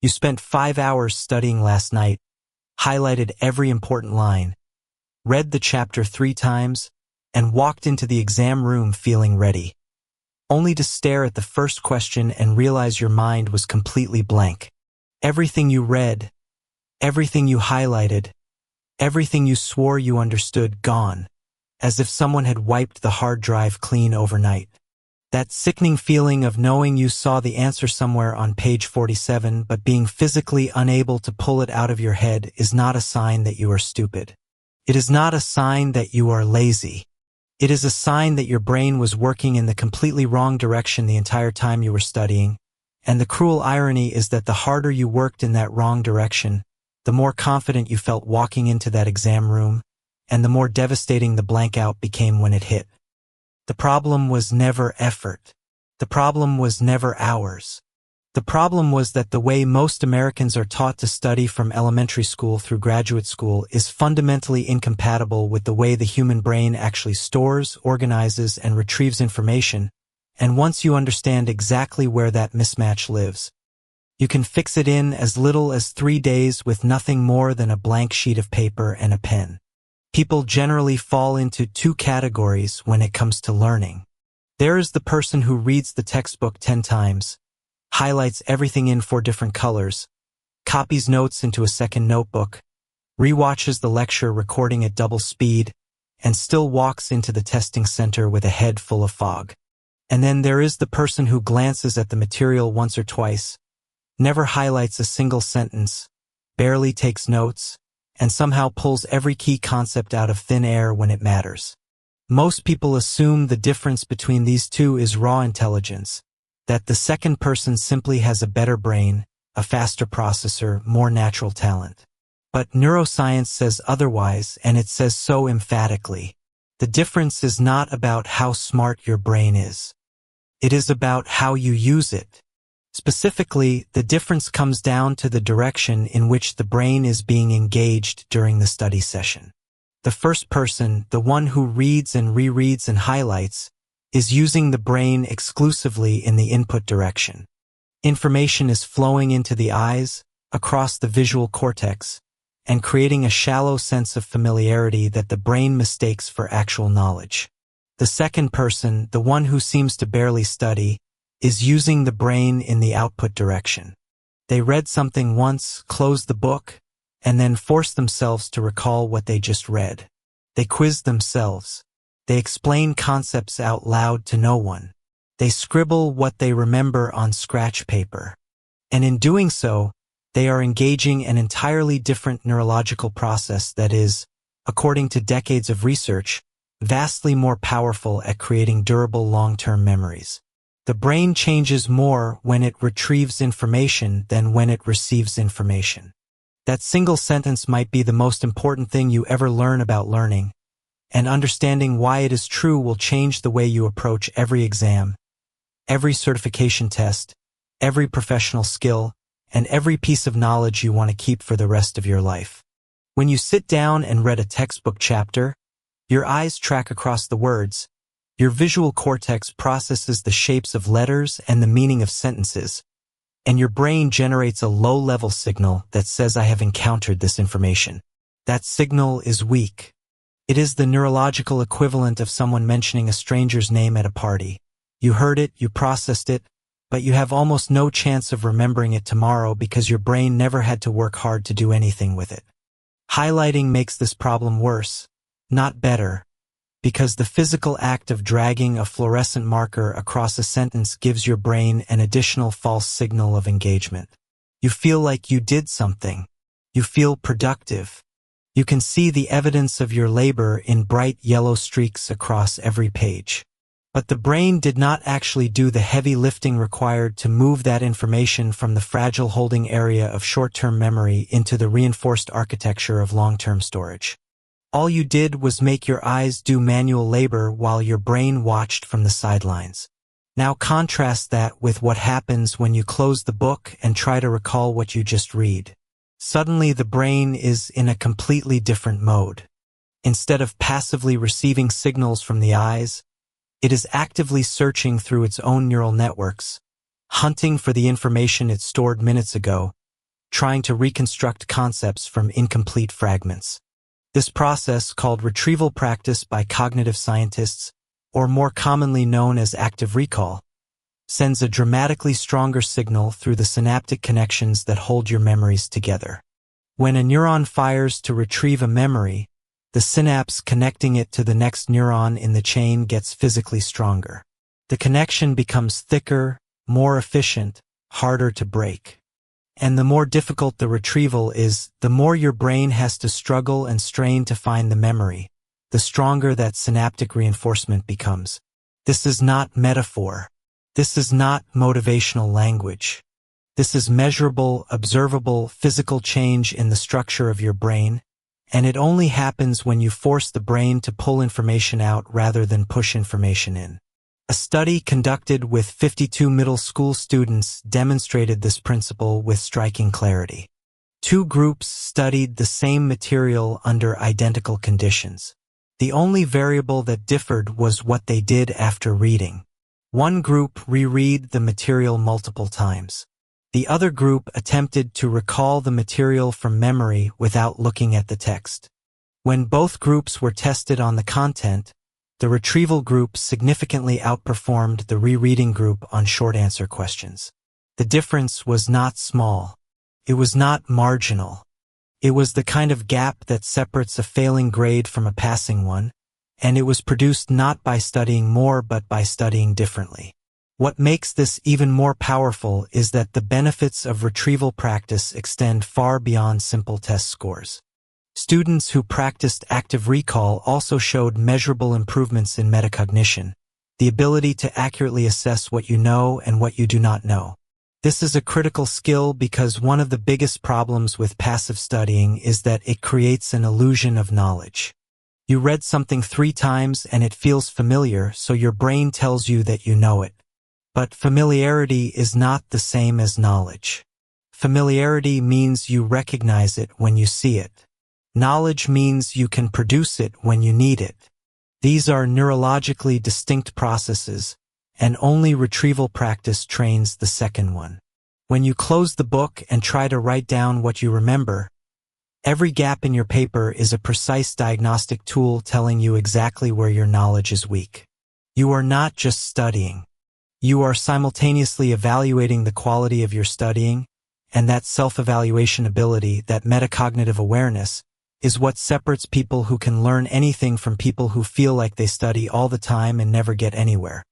You spent 5 hours studying last night, highlighted every important line, read the chapter 3 times, and walked into the exam room feeling ready, only to stare at the first question and realize your mind was completely blank. Everything you read, everything you highlighted, everything you swore you understood gone, as if someone had wiped the hard drive clean overnight. That sickening feeling of knowing you saw the answer somewhere on page 47 but being physically unable to pull it out of your head is not a sign that you are stupid. It is not a sign that you are lazy. It is a sign that your brain was working in the completely wrong direction the entire time you were studying, and the cruel irony is that the harder you worked in that wrong direction, the more confident you felt walking into that exam room, and the more devastating the blank out became when it hit. The problem was never effort. The problem was never hours. The problem was that the way most Americans are taught to study from elementary school through graduate school is fundamentally incompatible with the way the human brain actually stores, organizes, and retrieves information, and once you understand exactly where that mismatch lives, you can fix it in as little as 3 days with nothing more than a blank sheet of paper and a pen. People generally fall into 2 categories when it comes to learning. There is the person who reads the textbook 10 times, highlights everything in 4 different colors, copies notes into a second notebook, rewatches the lecture recording at double speed, and still walks into the testing center with a head full of fog. And then there is the person who glances at the material once or twice, never highlights a single sentence, barely takes notes, and somehow pulls every key concept out of thin air when it matters. Most people assume the difference between these two is raw intelligence, that the second person simply has a better brain, a faster processor, more natural talent. But neuroscience says otherwise, and it says so emphatically. The difference is not about how smart your brain is. It is about how you use it. Specifically, the difference comes down to the direction in which the brain is being engaged during the study session. The first person, the one who reads and rereads and highlights, is using the brain exclusively in the input direction. Information is flowing into the eyes, across the visual cortex, and creating a shallow sense of familiarity that the brain mistakes for actual knowledge. The second person, the one who seems to barely study, is using the brain in the output direction. They read something once, closed the book, and then forced themselves to recall what they just read. They quizzed themselves. They explain concepts out loud to no one. They scribble what they remember on scratch paper. And in doing so, they are engaging an entirely different neurological process that is, according to decades of research, vastly more powerful at creating durable long-term memories. The brain changes more when it retrieves information than when it receives information. That single sentence might be the most important thing you ever learn about learning, and understanding why it is true will change the way you approach every exam, every certification test, every professional skill, and every piece of knowledge you want to keep for the rest of your life. When you sit down and read a textbook chapter, your eyes track across the words. Your visual cortex processes the shapes of letters and the meaning of sentences, and your brain generates a low-level signal that says I have encountered this information. That signal is weak. It is the neurological equivalent of someone mentioning a stranger's name at a party. You heard it, you processed it, but you have almost no chance of remembering it tomorrow because your brain never had to work hard to do anything with it. Highlighting makes this problem worse, not better. Because the physical act of dragging a fluorescent marker across a sentence gives your brain an additional false signal of engagement. You feel like you did something. You feel productive. You can see the evidence of your labor in bright yellow streaks across every page. But the brain did not actually do the heavy lifting required to move that information from the fragile holding area of short-term memory into the reinforced architecture of long-term storage. All you did was make your eyes do manual labor while your brain watched from the sidelines. Now contrast that with what happens when you close the book and try to recall what you just read. Suddenly the brain is in a completely different mode. Instead of passively receiving signals from the eyes, it is actively searching through its own neural networks, hunting for the information it stored minutes ago, trying to reconstruct concepts from incomplete fragments. This process, called retrieval practice by cognitive scientists, or more commonly known as active recall, sends a dramatically stronger signal through the synaptic connections that hold your memories together. When a neuron fires to retrieve a memory, the synapse connecting it to the next neuron in the chain gets physically stronger. The connection becomes thicker, more efficient, harder to break. And the more difficult the retrieval is, the more your brain has to struggle and strain to find the memory, the stronger that synaptic reinforcement becomes. This is not metaphor. This is not motivational language. This is measurable, observable, physical change in the structure of your brain, and it only happens when you force the brain to pull information out rather than push information in. A study conducted with 52 middle school students demonstrated this principle with striking clarity. Two groups studied the same material under identical conditions. The only variable that differed was what they did after reading. One group reread the material multiple times. The other group attempted to recall the material from memory without looking at the text. When both groups were tested on the content, the retrieval group significantly outperformed the rereading group on short answer questions. The difference was not small. It was not marginal. It was the kind of gap that separates a failing grade from a passing one, and it was produced not by studying more but by studying differently. What makes this even more powerful is that the benefits of retrieval practice extend far beyond simple test scores. Students who practiced active recall also showed measurable improvements in metacognition, the ability to accurately assess what you know and what you do not know. This is a critical skill because one of the biggest problems with passive studying is that it creates an illusion of knowledge. You read something 3 times and it feels familiar, so your brain tells you that you know it. But familiarity is not the same as knowledge. Familiarity means you recognize it when you see it. Knowledge means you can produce it when you need it. These are neurologically distinct processes, and only retrieval practice trains the second one. When you close the book and try to write down what you remember, every gap in your paper is a precise diagnostic tool telling you exactly where your knowledge is weak. You are not just studying. You are simultaneously evaluating the quality of your studying, and that self-evaluation ability, that metacognitive awareness, is what separates people who can learn anything from people who feel like they study all the time and never get anywhere.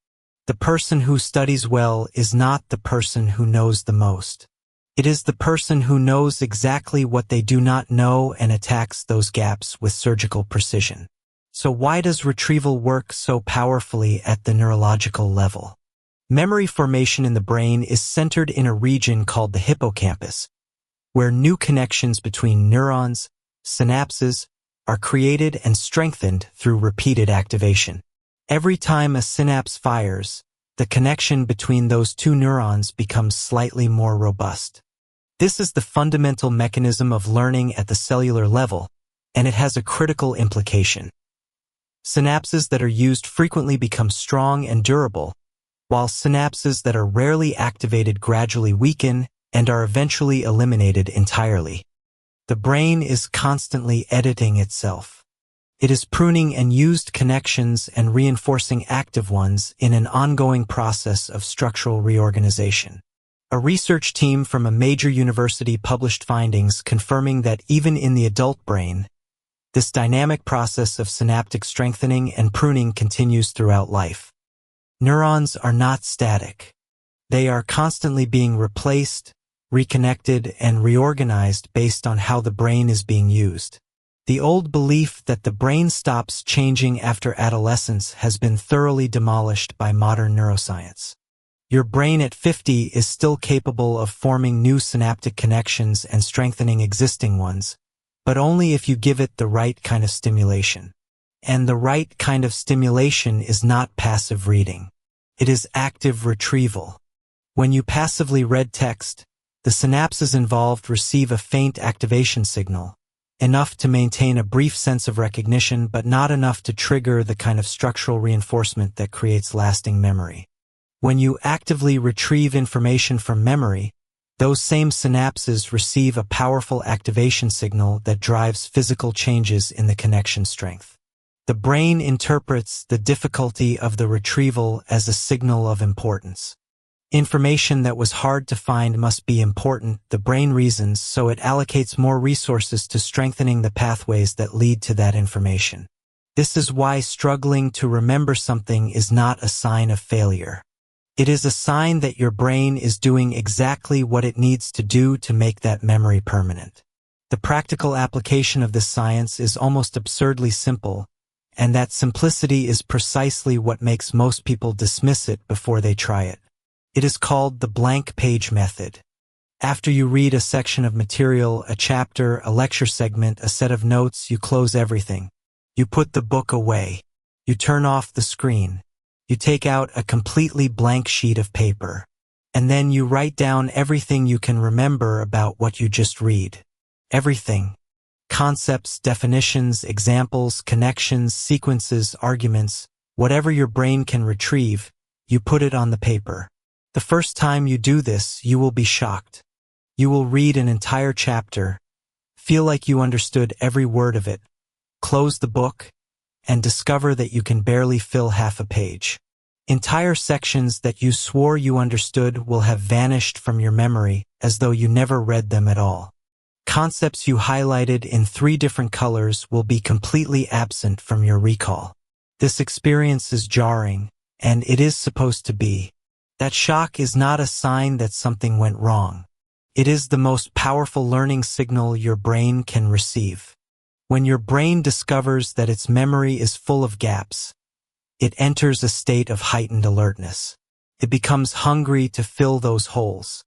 The person who studies well is not the person who knows the most. It is the person who knows exactly what they do not know and attacks those gaps with surgical precision. So why does retrieval work so powerfully at the neurological level? Memory formation in the brain is centered in a region called the hippocampus, where new connections between neurons, synapses, are created and strengthened through repeated activation. Every time a synapse fires, the connection between those two neurons becomes slightly more robust. This is the fundamental mechanism of learning at the cellular level, and it has a critical implication. Synapses that are used frequently become strong and durable, while synapses that are rarely activated gradually weaken and are eventually eliminated entirely. The brain is constantly editing itself. It is pruning unused connections and reinforcing active ones in an ongoing process of structural reorganization. A research team from a major university published findings confirming that even in the adult brain, this dynamic process of synaptic strengthening and pruning continues throughout life. Neurons are not static. They are constantly being replaced, reconnected, and reorganized based on how the brain is being used. The old belief that the brain stops changing after adolescence has been thoroughly demolished by modern neuroscience. Your brain at 50 is still capable of forming new synaptic connections and strengthening existing ones, but only if you give it the right kind of stimulation. And the right kind of stimulation is not passive reading. It is active retrieval. When you passively read text, the synapses involved receive a faint activation signal, enough to maintain a brief sense of recognition but not enough to trigger the kind of structural reinforcement that creates lasting memory. When you actively retrieve information from memory, Those same synapses receive a powerful activation signal that drives physical changes in the connection strength. The brain interprets the difficulty of the retrieval as a signal of importance. Information that was hard to find must be important, the brain reasons, so it allocates more resources to strengthening the pathways that lead to that information. This is why struggling to remember something is not a sign of failure. It is a sign that your brain is doing exactly what it needs to do to make that memory permanent. The practical application of this science is almost absurdly simple, and that simplicity is precisely what makes most people dismiss it before they try it. It is called the blank page method. After you read a section of material, a chapter, a lecture segment, a set of notes, you close everything. You put the book away. You turn off the screen. You take out a completely blank sheet of paper. And then you write down everything you can remember about what you just read. Everything. Concepts, definitions, examples, connections, sequences, arguments, whatever your brain can retrieve, you put it on the paper. The first time you do this, you will be shocked. You will read an entire chapter, feel like you understood every word of it, close the book, and discover that you can barely fill half a page. Entire sections that you swore you understood will have vanished from your memory as though you never read them at all. Concepts you highlighted in 3 different colors will be completely absent from your recall. This experience is jarring, and it is supposed to be. That shock is not a sign that something went wrong. It is the most powerful learning signal your brain can receive. When your brain discovers that its memory is full of gaps, it enters a state of heightened alertness. It becomes hungry to fill those holes.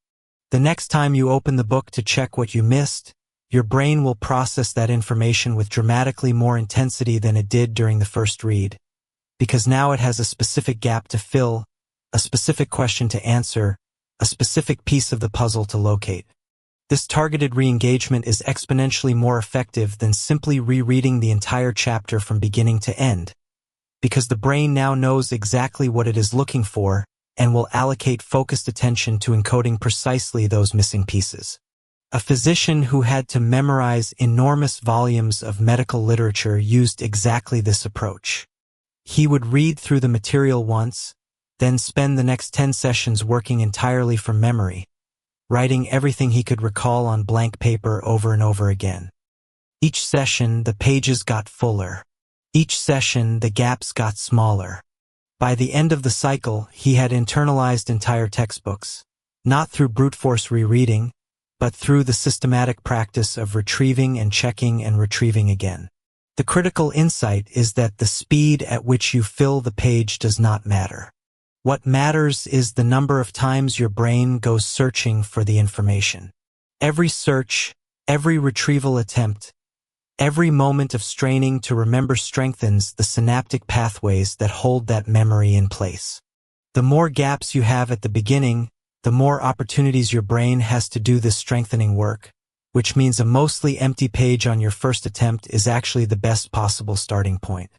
The next time you open the book to check what you missed, your brain will process that information with dramatically more intensity than it did during the first read, because now it has a specific gap to fill, a specific question to answer, a specific piece of the puzzle to locate. This targeted re-engagement is exponentially more effective than simply rereading the entire chapter from beginning to end, because the brain now knows exactly what it is looking for and will allocate focused attention to encoding precisely those missing pieces. A physician who had to memorize enormous volumes of medical literature used exactly this approach. He would read through the material once, then spend the next 10 sessions working entirely from memory, writing everything he could recall on blank paper over and over again. Each session, the pages got fuller. Each session, the gaps got smaller. By the end of the cycle, he had internalized entire textbooks, not through brute force rereading, but through the systematic practice of retrieving and checking and retrieving again. The critical insight is that the speed at which you fill the page does not matter. What matters is the number of times your brain goes searching for the information. Every search, every retrieval attempt, every moment of straining to remember strengthens the synaptic pathways that hold that memory in place. The more gaps you have at the beginning, the more opportunities your brain has to do this strengthening work, which means a mostly empty page on your first attempt is actually the best possible starting point.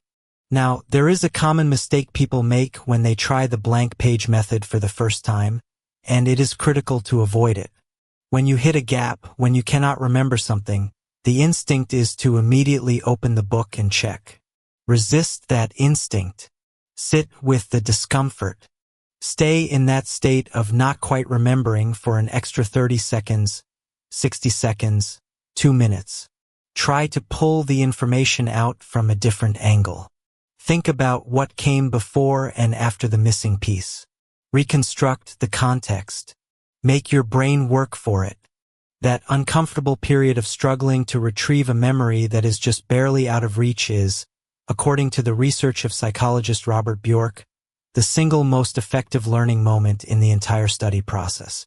Now, there is a common mistake people make when they try the blank page method for the first time, and it is critical to avoid it. When you hit a gap, when you cannot remember something, the instinct is to immediately open the book and check. Resist that instinct. Sit with the discomfort. Stay in that state of not quite remembering for an extra 30 seconds, 60 seconds, 2 minutes. Try to pull the information out from a different angle. Think about what came before and after the missing piece. Reconstruct the context. Make your brain work for it. That uncomfortable period of struggling to retrieve a memory that is just barely out of reach is, according to the research of psychologist Robert Bjork, the single most effective learning moment in the entire study process.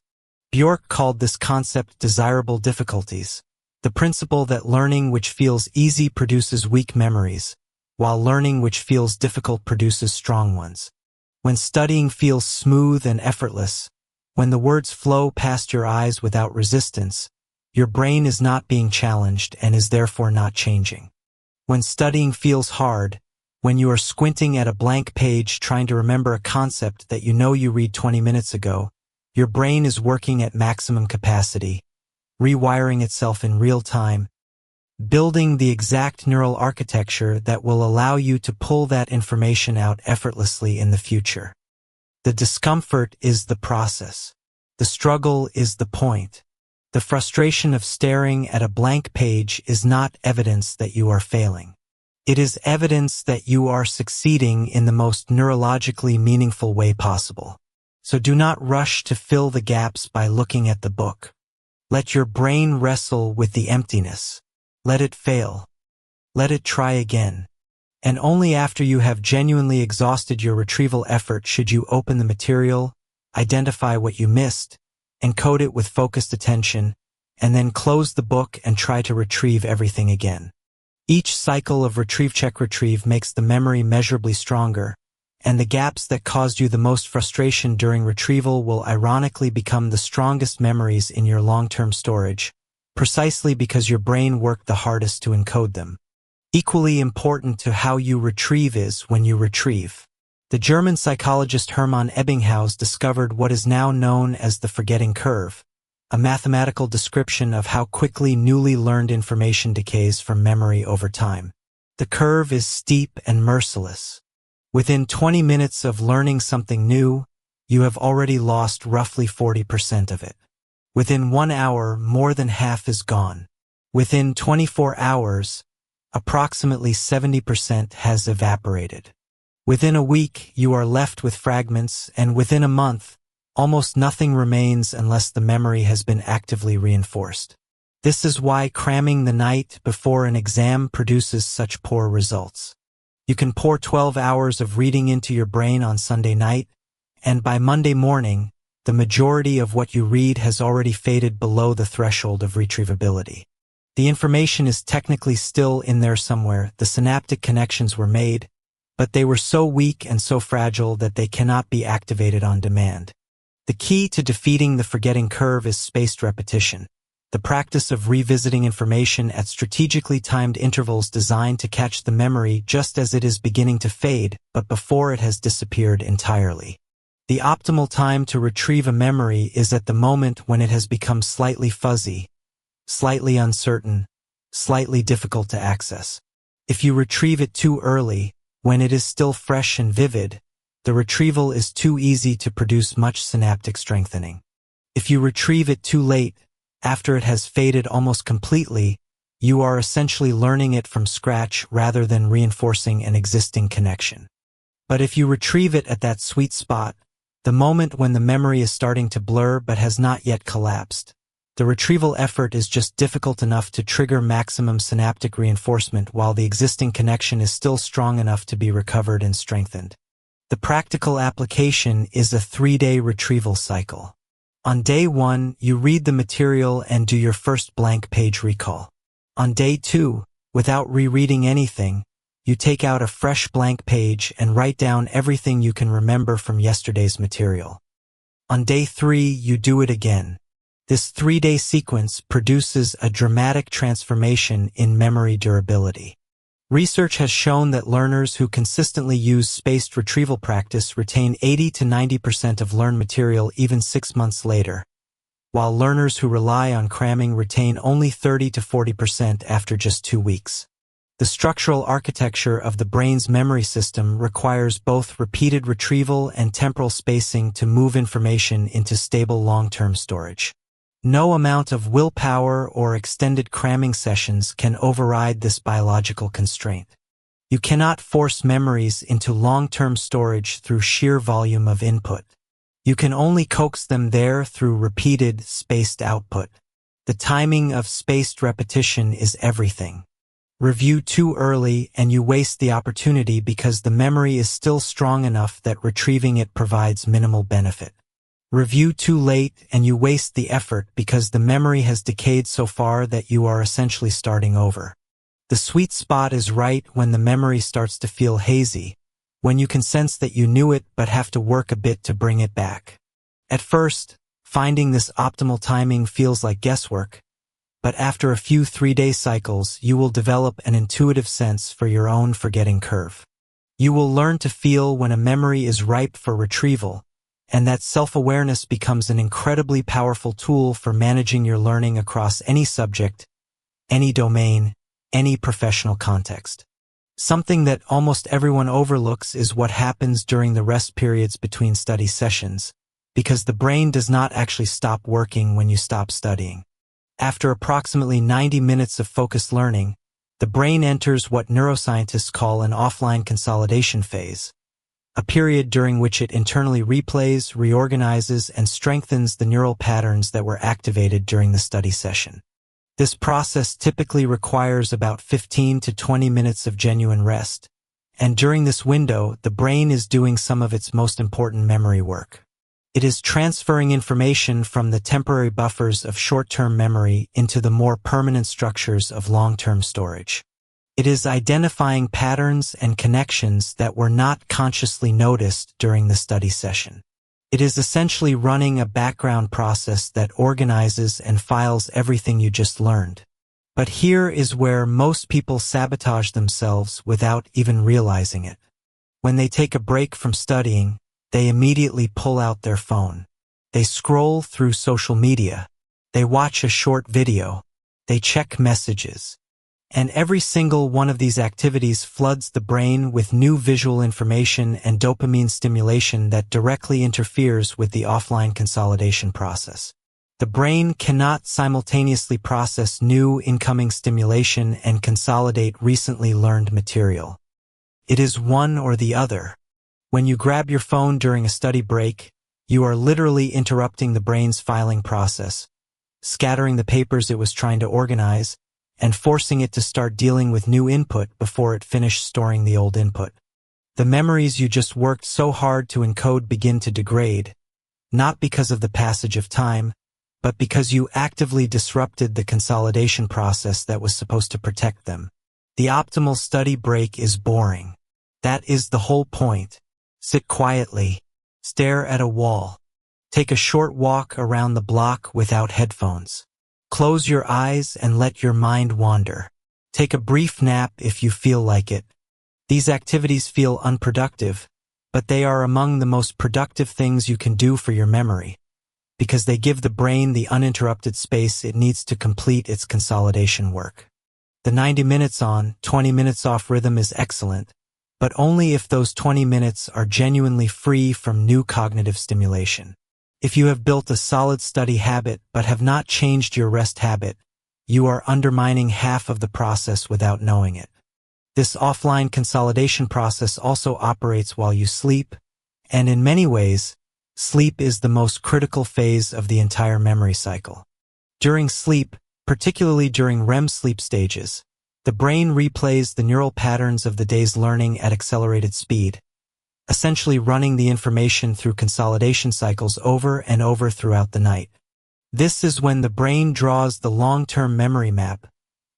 Bjork called this concept desirable difficulties, the principle that learning which feels easy produces weak memories, while learning which feels difficult produces strong ones. When studying feels smooth and effortless, when the words flow past your eyes without resistance, your brain is not being challenged and is therefore not changing. When studying feels hard, when you are squinting at a blank page trying to remember a concept that you know you read 20 minutes ago, Your brain is working at maximum capacity, rewiring itself in real time, building the exact neural architecture that will allow you to pull that information out effortlessly in the future. The discomfort is the process. The struggle is the point. The frustration of staring at a blank page is not evidence that you are failing. It is evidence that you are succeeding in the most neurologically meaningful way possible. So do not rush to fill the gaps by looking at the book. Let your brain wrestle with the emptiness. Let it fail. Let it try again. And only after you have genuinely exhausted your retrieval effort should you open the material, identify what you missed, encode it with focused attention, and then close the book and try to retrieve everything again. Each cycle of retrieve-check-retrieve makes the memory measurably stronger, and the gaps that caused you the most frustration during retrieval will ironically become the strongest memories in your long-term storage, precisely because your brain worked the hardest to encode them. Equally important to how you retrieve is when you retrieve. The German psychologist Hermann Ebbinghaus discovered what is now known as the forgetting curve, a mathematical description of how quickly newly learned information decays from memory over time. The curve is steep and merciless. Within 20 minutes of learning something new, you have already lost roughly 40% of it. Within 1 hour, more than half is gone. Within 24 hours, approximately 70% has evaporated. Within a week, you are left with fragments, and within a month, almost nothing remains unless the memory has been actively reinforced. This is why cramming the night before an exam produces such poor results. You can pour 12 hours of reading into your brain on Sunday night, and by Monday morning, the majority of what you read has already faded below the threshold of retrievability. The information is technically still in there somewhere, the synaptic connections were made, but they were so weak and so fragile that they cannot be activated on demand. The key to defeating the forgetting curve is spaced repetition, the practice of revisiting information at strategically timed intervals designed to catch the memory just as it is beginning to fade, but before it has disappeared entirely. The optimal time to retrieve a memory is at the moment when it has become slightly fuzzy, slightly uncertain, slightly difficult to access. If you retrieve it too early, when it is still fresh and vivid, the retrieval is too easy to produce much synaptic strengthening. If you retrieve it too late, after it has faded almost completely, you are essentially learning it from scratch rather than reinforcing an existing connection. But if you retrieve it at that sweet spot, the moment when the memory is starting to blur but has not yet collapsed, the retrieval effort is just difficult enough to trigger maximum synaptic reinforcement while the existing connection is still strong enough to be recovered and strengthened. The practical application is a 3-day retrieval cycle. On day 1, you read the material and do your first blank page recall. On day 2, without rereading anything, you take out a fresh blank page and write down everything you can remember from yesterday's material. On day 3, you do it again. This 3-day sequence produces a dramatic transformation in memory durability. Research has shown that learners who consistently use spaced retrieval practice retain 80 to 90% of learned material even 6 months later, while learners who rely on cramming retain only 30 to 40% after just 2 weeks. The structural architecture of the brain's memory system requires both repeated retrieval and temporal spacing to move information into stable long-term storage. No amount of willpower or extended cramming sessions can override this biological constraint. You cannot force memories into long-term storage through sheer volume of input. You can only coax them there through repeated, spaced output. The timing of spaced repetition is everything. Review too early and you waste the opportunity because the memory is still strong enough that retrieving it provides minimal benefit. Review too late and you waste the effort because the memory has decayed so far that you are essentially starting over. The sweet spot is right when the memory starts to feel hazy, when you can sense that you knew it but have to work a bit to bring it back. At first, finding this optimal timing feels like guesswork, but after a few 3-day cycles, you will develop an intuitive sense for your own forgetting curve. You will learn to feel when a memory is ripe for retrieval, and that self-awareness becomes an incredibly powerful tool for managing your learning across any subject, any domain, any professional context. Something that almost everyone overlooks is what happens during the rest periods between study sessions, because the brain does not actually stop working when you stop studying. After approximately 90 minutes of focused learning, the brain enters what neuroscientists call an offline consolidation phase, a period during which it internally replays, reorganizes, and strengthens the neural patterns that were activated during the study session. This process typically requires about 15 to 20 minutes of genuine rest, and during this window, the brain is doing some of its most important memory work. It is transferring information from the temporary buffers of short-term memory into the more permanent structures of long-term storage. It is identifying patterns and connections that were not consciously noticed during the study session. It is essentially running a background process that organizes and files everything you just learned. But here is where most people sabotage themselves without even realizing it. When they take a break from studying, they immediately pull out their phone. They scroll through social media. They watch a short video. They check messages. And every single one of these activities floods the brain with new visual information and dopamine stimulation that directly interferes with the offline consolidation process. The brain cannot simultaneously process new incoming stimulation and consolidate recently learned material. It is one or the other. When you grab your phone during a study break, you are literally interrupting the brain's filing process, scattering the papers it was trying to organize, and forcing it to start dealing with new input before it finished storing the old input. The memories you just worked so hard to encode begin to degrade, not because of the passage of time, but because you actively disrupted the consolidation process that was supposed to protect them. The optimal study break is boring. That is the whole point. Sit quietly, stare at a wall, take a short walk around the block without headphones. Close your eyes and let your mind wander. Take a brief nap if you feel like it. These activities feel unproductive, but they are among the most productive things you can do for your memory, because they give the brain the uninterrupted space it needs to complete its consolidation work. The 90 minutes on, 20 minutes off rhythm is excellent, but only if those 20 minutes are genuinely free from new cognitive stimulation. If you have built a solid study habit but have not changed your rest habit, you are undermining half of the process without knowing it. This offline consolidation process also operates while you sleep, and in many ways, sleep is the most critical phase of the entire memory cycle. During sleep, particularly during REM sleep stages, the brain replays the neural patterns of the day's learning at accelerated speed, essentially running the information through consolidation cycles over and over throughout the night. This is when the brain draws the long-term memory map,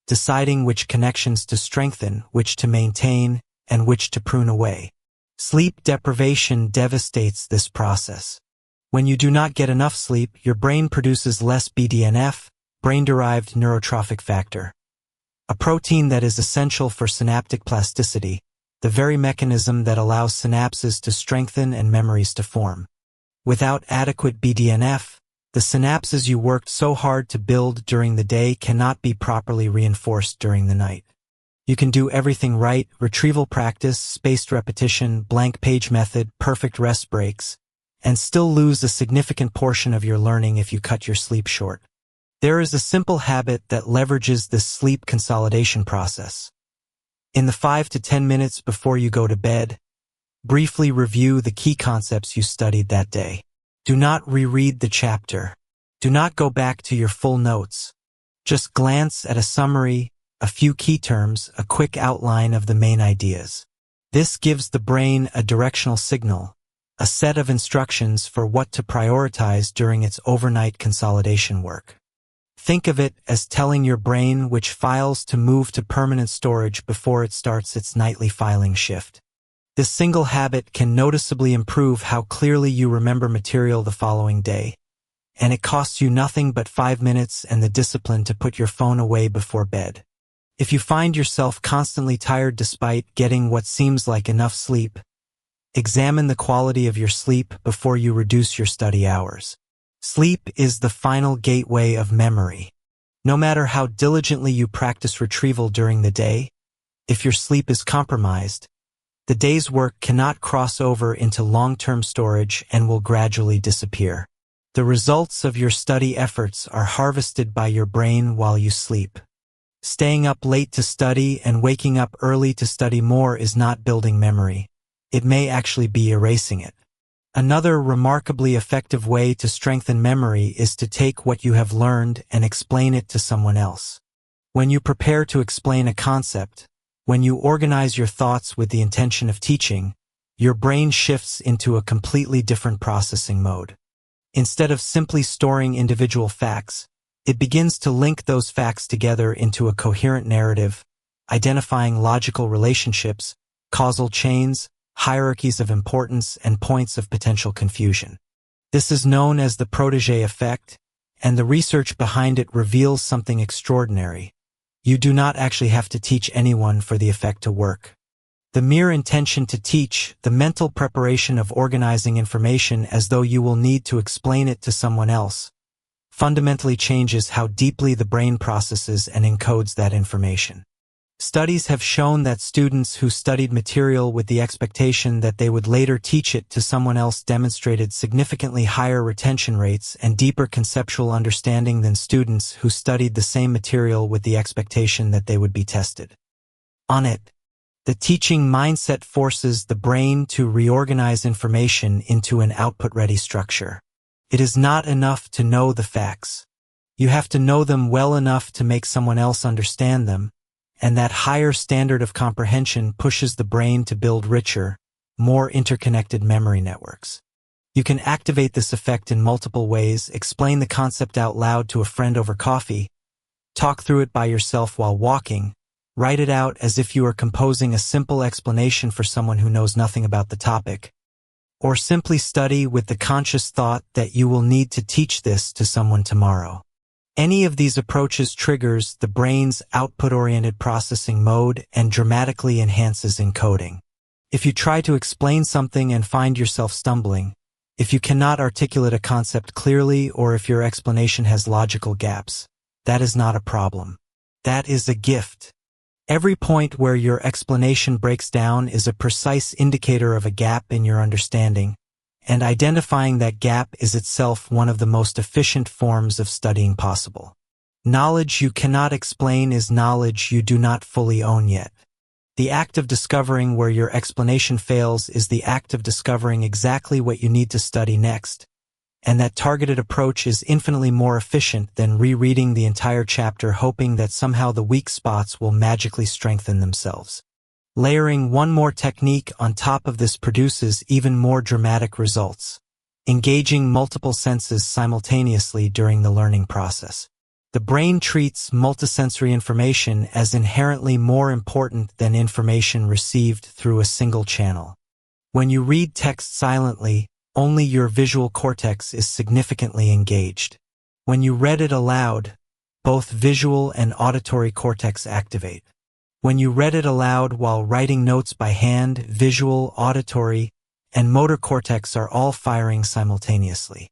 deciding which connections to strengthen, which to maintain, and which to prune away. Sleep deprivation devastates this process. When you do not get enough sleep, your brain produces less BDNF, brain-derived neurotrophic factor, a protein that is essential for synaptic plasticity, the very mechanism that allows synapses to strengthen and memories to form. Without adequate BDNF, the synapses you worked so hard to build during the day cannot be properly reinforced during the night. You can do everything right: retrieval practice, spaced repetition, blank page method, perfect rest breaks, and still lose a significant portion of your learning if you cut your sleep short. There is a simple habit that leverages this sleep consolidation process. In the 5 to 10 minutes before you go to bed, briefly review the key concepts you studied that day. Do not reread the chapter. Do not go back to your full notes. Just glance at a summary, a few key terms, a quick outline of the main ideas. This gives the brain a directional signal, a set of instructions for what to prioritize during its overnight consolidation work. Think of it as telling your brain which files to move to permanent storage before it starts its nightly filing shift. This single habit can noticeably improve how clearly you remember material the following day, and it costs you nothing but 5 minutes and the discipline to put your phone away before bed. If you find yourself constantly tired despite getting what seems like enough sleep, Examine the quality of your sleep before you reduce your study hours. Sleep is the final gateway of memory. No matter how diligently you practice retrieval during the day, if your sleep is compromised, the day's work cannot cross over into long-term storage and will gradually disappear. The results of your study efforts are harvested by your brain while you sleep. Staying up late to study and waking up early to study more is not building memory. It may actually be erasing it. Another remarkably effective way to strengthen memory is to take what you have learned and explain it to someone else. When you prepare to explain a concept, when you organize your thoughts with the intention of teaching, your brain shifts into a completely different processing mode. Instead of simply storing individual facts, it begins to link those facts together into a coherent narrative, identifying logical relationships, causal chains, hierarchies of importance, and points of potential confusion. This is known as the protégé effect, and the research behind it reveals something extraordinary. You do not actually have to teach anyone for the effect to work. The mere intention to teach, the mental preparation of organizing information as though you will need to explain it to someone else, fundamentally changes how deeply the brain processes and encodes that information. Studies have shown that students who studied material with the expectation that they would later teach it to someone else demonstrated significantly higher retention rates and deeper conceptual understanding than students who studied the same material with the expectation that they would be tested on it. The teaching mindset forces the brain to reorganize information into an output-ready structure. It is not enough to know the facts. You have to know them well enough to make someone else understand them, and that higher standard of comprehension pushes the brain to build richer, more interconnected memory networks. You can activate this effect in multiple ways: explain the concept out loud to a friend over coffee, talk through it by yourself while walking, write it out as if you are composing a simple explanation for someone who knows nothing about the topic, or simply study with the conscious thought that you will need to teach this to someone tomorrow. Any of these approaches triggers the brain's output-oriented processing mode and dramatically enhances encoding. If you try to explain something and find yourself stumbling, if you cannot articulate a concept clearly, or if your explanation has logical gaps, that is not a problem. That is a gift. Every point where your explanation breaks down is a precise indicator of a gap in your understanding, and identifying that gap is itself one of the most efficient forms of studying possible. Knowledge you cannot explain is knowledge you do not fully own yet. The act of discovering where your explanation fails is the act of discovering exactly what you need to study next, and that targeted approach is infinitely more efficient than rereading the entire chapter hoping that somehow the weak spots will magically strengthen themselves. Layering one more technique on top of this produces even more dramatic results. Engaging multiple senses simultaneously during the learning process. The brain treats multisensory information as inherently more important than information received through a single channel. When you read text silently, only your visual cortex is significantly engaged. When you read it aloud, both visual and auditory cortex activate. When you read it aloud while writing notes by hand, visual, auditory, and motor cortex are all firing simultaneously.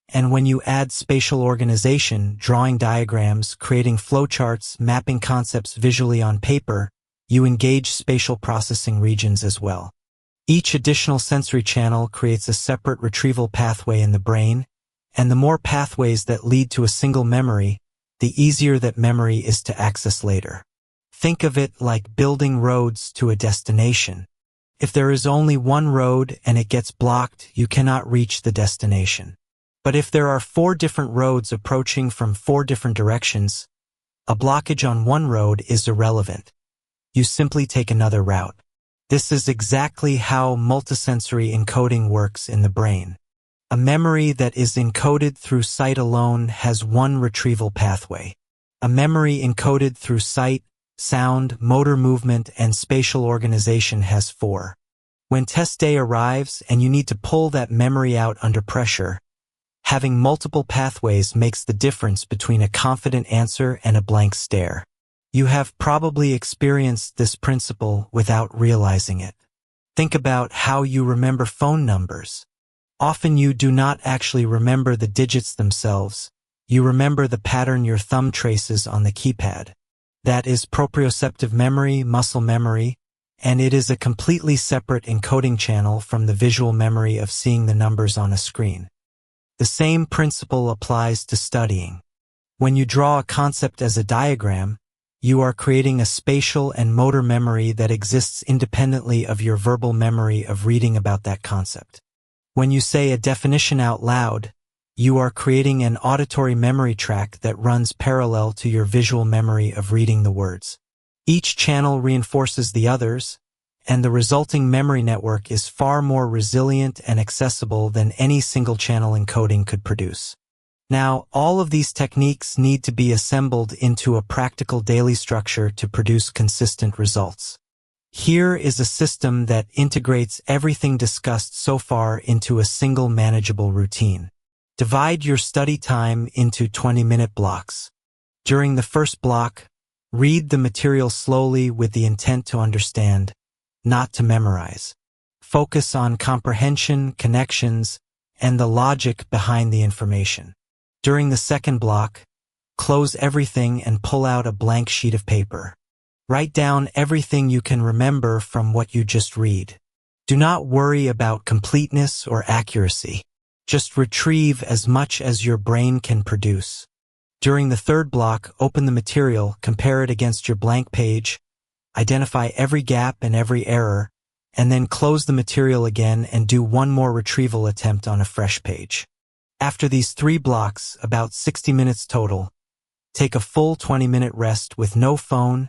And when you add spatial organization, drawing diagrams, creating flowcharts, mapping concepts visually on paper, you engage spatial processing regions as well. Each additional sensory channel creates a separate retrieval pathway in the brain, and the more pathways that lead to a single memory, the easier that memory is to access later. Think of it like building roads to a destination. If there is only one road and it gets blocked, you cannot reach the destination. But if there are 4 different roads approaching from 4 different directions, a blockage on one road is irrelevant. You simply take another route. This is exactly how multisensory encoding works in the brain. A memory that is encoded through sight alone has one retrieval pathway. A memory encoded through sight, sound, motor movement, and spatial organization has 4. When test day arrives and you need to pull that memory out under pressure, having multiple pathways makes the difference between a confident answer and a blank stare. You have probably experienced this principle without realizing it. Think about how you remember phone numbers. Often you do not actually remember the digits themselves. You remember the pattern your thumb traces on the keypad. That is proprioceptive memory, muscle memory, and it is a completely separate encoding channel from the visual memory of seeing the numbers on a screen. The same principle applies to studying. When you draw a concept as a diagram, you are creating a spatial and motor memory that exists independently of your verbal memory of reading about that concept. When you say a definition out loud, you are creating an auditory memory track that runs parallel to your visual memory of reading the words. Each channel reinforces the others, and the resulting memory network is far more resilient and accessible than any single channel encoding could produce. Now, all of these techniques need to be assembled into a practical daily structure to produce consistent results. Here is a system that integrates everything discussed so far into a single manageable routine. Divide your study time into 20-minute blocks. During the first block, read the material slowly with the intent to understand, not to memorize. Focus on comprehension, connections, and the logic behind the information. During the second block, close everything and pull out a blank sheet of paper. Write down everything you can remember from what you just read. Do not worry about completeness or accuracy. Just retrieve as much as your brain can produce. During the third block, open the material, compare it against your blank page, identify every gap and every error, and then close the material again and do one more retrieval attempt on a fresh page. After these 3 blocks, about 60 minutes total, take a full 20-minute rest with no phone,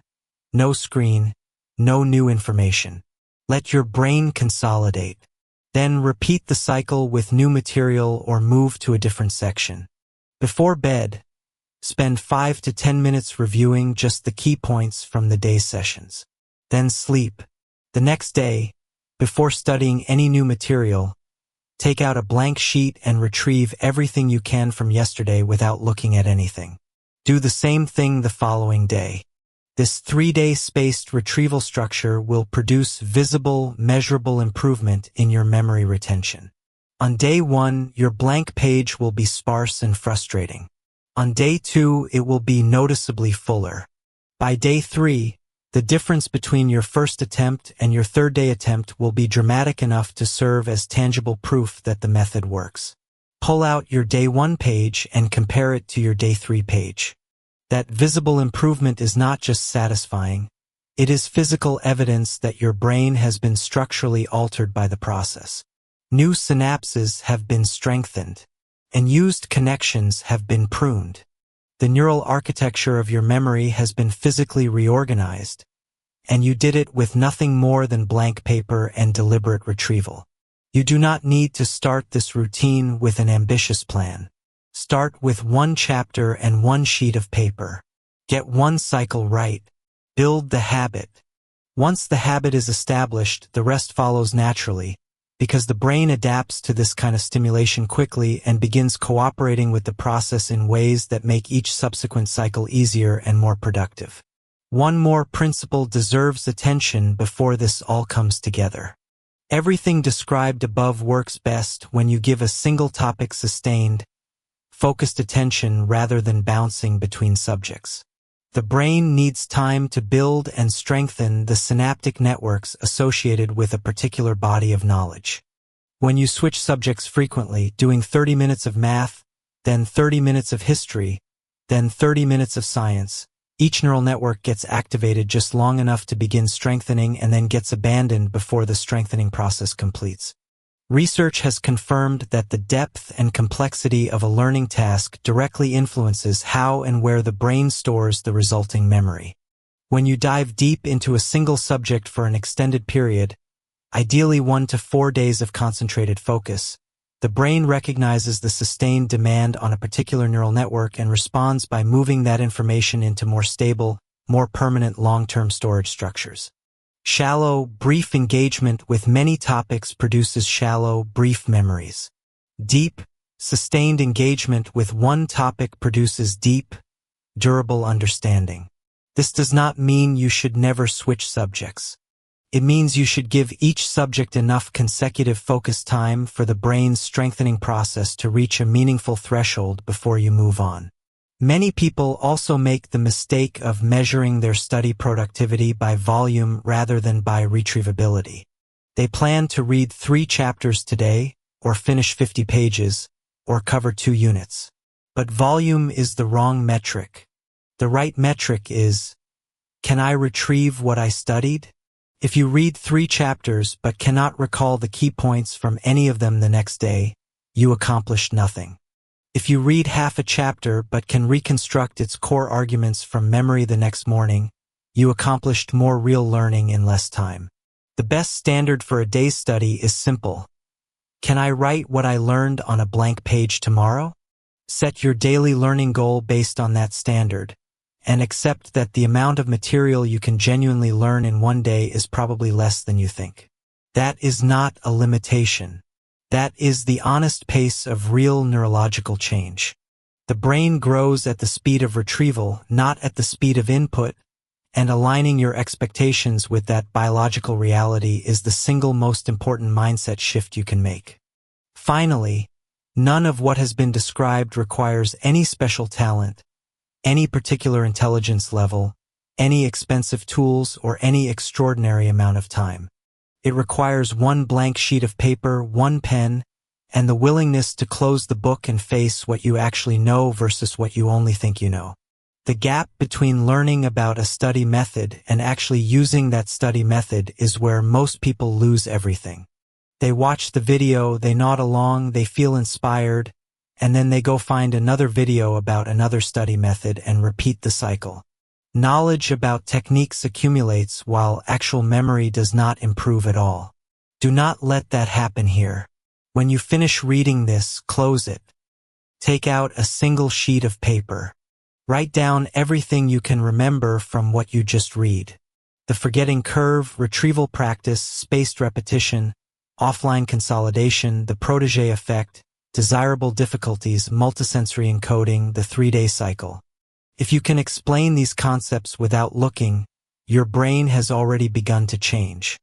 no screen, no new information. Let your brain consolidate. Then repeat the cycle with new material or move to a different section. Before bed, spend 5 to 10 minutes reviewing just the key points from the day's sessions. Then sleep. The next day, before studying any new material, take out a blank sheet and retrieve everything you can from yesterday without looking at anything. Do the same thing the following day. This 3-day spaced retrieval structure will produce visible, measurable improvement in your memory retention. On day 1, your blank page will be sparse and frustrating. On day 2, it will be noticeably fuller. By day 3, the difference between your first attempt and your third-day attempt will be dramatic enough to serve as tangible proof that the method works. Pull out your day 1 page and compare it to your day 3 page. That visible improvement is not just satisfying, it is physical evidence that your brain has been structurally altered by the process. New synapses have been strengthened, and used connections have been pruned. The neural architecture of your memory has been physically reorganized, and you did it with nothing more than blank paper and deliberate retrieval. You do not need to start this routine with an ambitious plan. Start with 1 chapter and 1 sheet of paper. Get 1 cycle right. Build the habit. Once the habit is established, the rest follows naturally, because the brain adapts to this kind of stimulation quickly and begins cooperating with the process in ways that make each subsequent cycle easier and more productive. One more principle deserves attention before this all comes together. Everything described above works best when you give a single topic sustained, focused attention rather than bouncing between subjects. The brain needs time to build and strengthen the synaptic networks associated with a particular body of knowledge. When you switch subjects frequently, doing 30 minutes of math, then 30 minutes of history, then 30 minutes of science, each neural network gets activated just long enough to begin strengthening and then gets abandoned before the strengthening process completes. Research has confirmed that the depth and complexity of a learning task directly influences how and where the brain stores the resulting memory. When you dive deep into a single subject for an extended period, ideally 1 to 4 days of concentrated focus, the brain recognizes the sustained demand on a particular neural network and responds by moving that information into more stable, more permanent long-term storage structures. Shallow, brief engagement with many topics produces shallow, brief memories. Deep, sustained engagement with one topic produces deep, durable understanding. This does not mean you should never switch subjects. It means you should give each subject enough consecutive focus time for the brain's strengthening process to reach a meaningful threshold before you move on. Many people also make the mistake of measuring their study productivity by volume rather than by retrievability. They plan to read 3 chapters today, or finish 50 pages, or cover 2 units. But volume is the wrong metric. The right metric is, can I retrieve what I studied? If you read 3 chapters but cannot recall the key points from any of them the next day, you accomplished nothing. If you read half a chapter but can reconstruct its core arguments from memory the next morning, you accomplished more real learning in less time. The best standard for a day's study is simple. Can I write what I learned on a blank page tomorrow? Set your daily learning goal based on that standard, and accept that the amount of material you can genuinely learn in one day is probably less than you think. That is not a limitation. That is the honest pace of real neurological change. The brain grows at the speed of retrieval, not at the speed of input, and aligning your expectations with that biological reality is the single most important mindset shift you can make. Finally, none of what has been described requires any special talent, any particular intelligence level, any expensive tools, or any extraordinary amount of time. It requires 1 blank sheet of paper, 1 pen, and the willingness to close the book and face what you actually know versus what you only think you know. The gap between learning about a study method and actually using that study method is where most people lose everything. They watch the video, they nod along, they feel inspired, and then they go find another video about another study method and repeat the cycle. Knowledge about techniques accumulates while actual memory does not improve at all. Do not let that happen here. When you finish reading this, close it. Take out a single sheet of paper. Write down everything you can remember from what you just read. The forgetting curve, retrieval practice, spaced repetition, offline consolidation, the protege effect, desirable difficulties, multisensory encoding, the 3-day cycle. If you can explain these concepts without looking, your brain has already begun to change.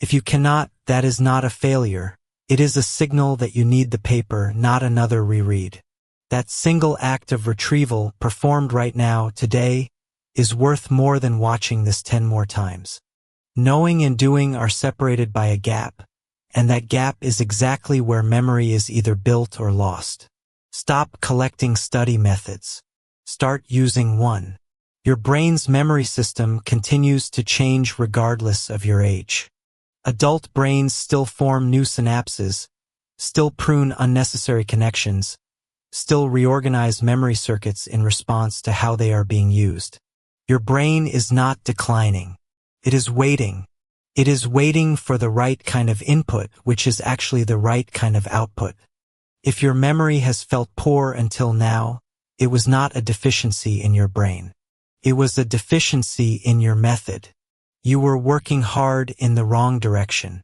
If you cannot, that is not a failure. It is a signal that you need the paper, not another reread. That single act of retrieval, performed right now, today, is worth more than watching this 10 more times. Knowing and doing are separated by a gap, and that gap is exactly where memory is either built or lost. Stop collecting study methods. Start using one. Your brain's memory system continues to change regardless of your age. Adult brains still form new synapses, still prune unnecessary connections, still reorganize memory circuits in response to how they are being used. Your brain is not declining. It is waiting. It is waiting for the right kind of input, which is actually the right kind of output. If your memory has felt poor until now, it was not a deficiency in your brain. It was a deficiency in your method. You were working hard in the wrong direction.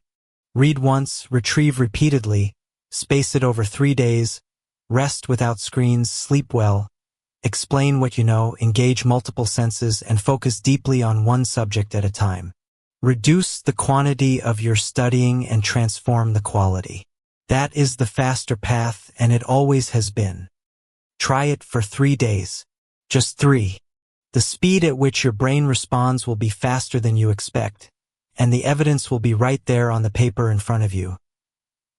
Read once, retrieve repeatedly, space it over 3 days, rest without screens, sleep well, explain what you know, engage multiple senses, and focus deeply on one subject at a time. Reduce the quantity of your studying and transform the quality. That is the faster path, and it always has been. Try it for 3 days. Just 3. The speed at which your brain responds will be faster than you expect, and the evidence will be right there on the paper in front of you.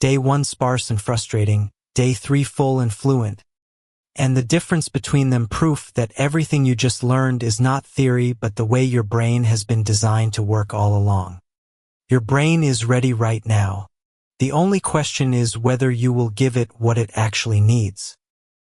Day 1 sparse and frustrating, day 3 full and fluent. And the difference between them proof that everything you just learned is not theory but the way your brain has been designed to work all along. Your brain is ready right now. The only question is whether you will give it what it actually needs.